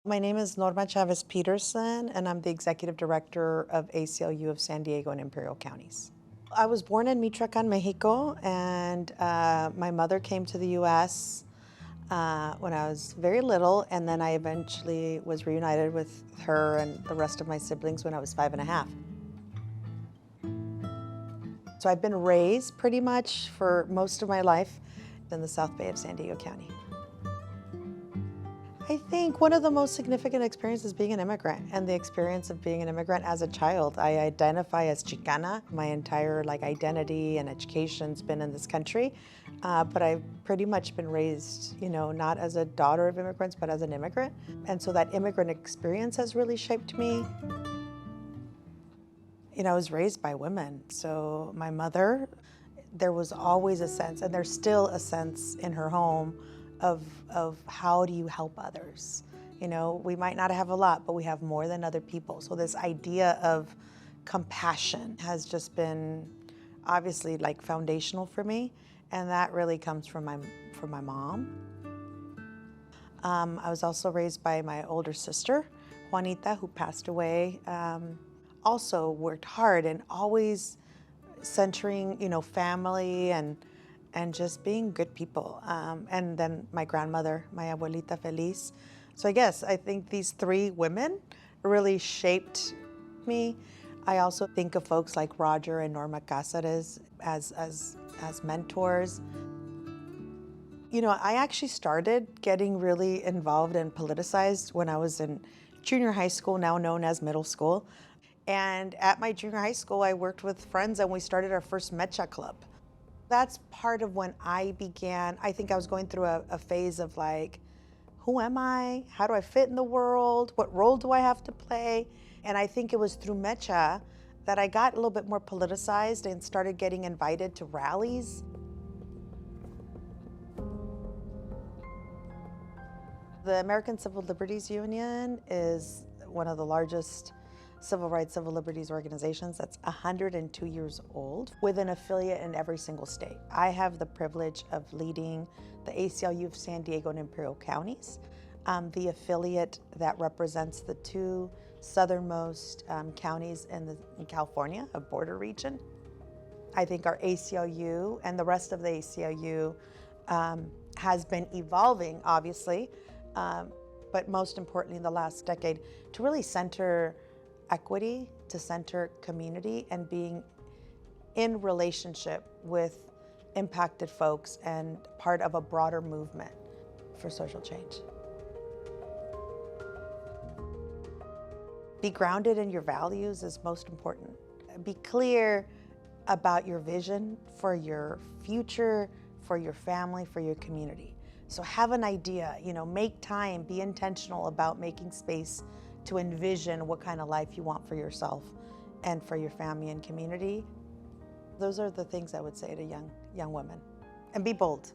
My name is Norma Chavez-Peterson, and I'm the Executive Director of ACLU of San Diego and Imperial Counties. I was born in Michoacan, Mexico, and my mother came to the U.S. When I was very little, and then I eventually was reunited with her and the rest of my siblings when I was 5 and a half. So I've been raised pretty much for most of my life in the South Bay of San Diego County. I think one of the most significant experiences is being an immigrant and the experience of being an immigrant as a child. I identify as Chicana. My entire identity and education's been in this country, but I've pretty much been raised, not as a daughter of immigrants, but as an immigrant. And so that immigrant experience has really shaped me. I was raised by women. So my mother, there was always a sense, and there's still a sense in her home of how do you help others. We might not have a lot, but we have more than other people. So this idea of compassion has just been obviously foundational for me, and that really comes from my mom. I was also raised by my older sister, Juanita, who passed away. Also worked hard and always centering, family and just being good people. And then my grandmother, my abuelita Feliz. So I think these three women really shaped me. I also think of folks like Roger and Norma Cáceres as mentors. I actually started getting really involved and politicized when I was in junior high school, now known as middle school. And at my junior high school, I worked with friends and we started our first Mecha Club. That's part of when I began. I think I was going through a phase of who am I? How do I fit in the world? What role do I have to play? And I think it was through Mecha that I got a little bit more politicized and started getting invited to rallies. The American Civil Liberties Union is one of the largest civil rights, civil liberties organizations that's 102 years old with an affiliate in every single state. I have the privilege of leading the ACLU of San Diego and Imperial Counties, the affiliate that represents the two southernmost counties in California, a border region. I think our ACLU and the rest of the ACLU has been evolving, obviously, but most importantly in the last decade, to really center equity, to center community, and being in relationship with impacted folks and part of a broader movement for social change. Be grounded in your values is most important. Be clear about your vision for your future, for your family, for your community. So have an idea, make time, be intentional about making space to envision what kind of life you want for yourself and for your family and community. Those are the things I would say to young women. And be bold.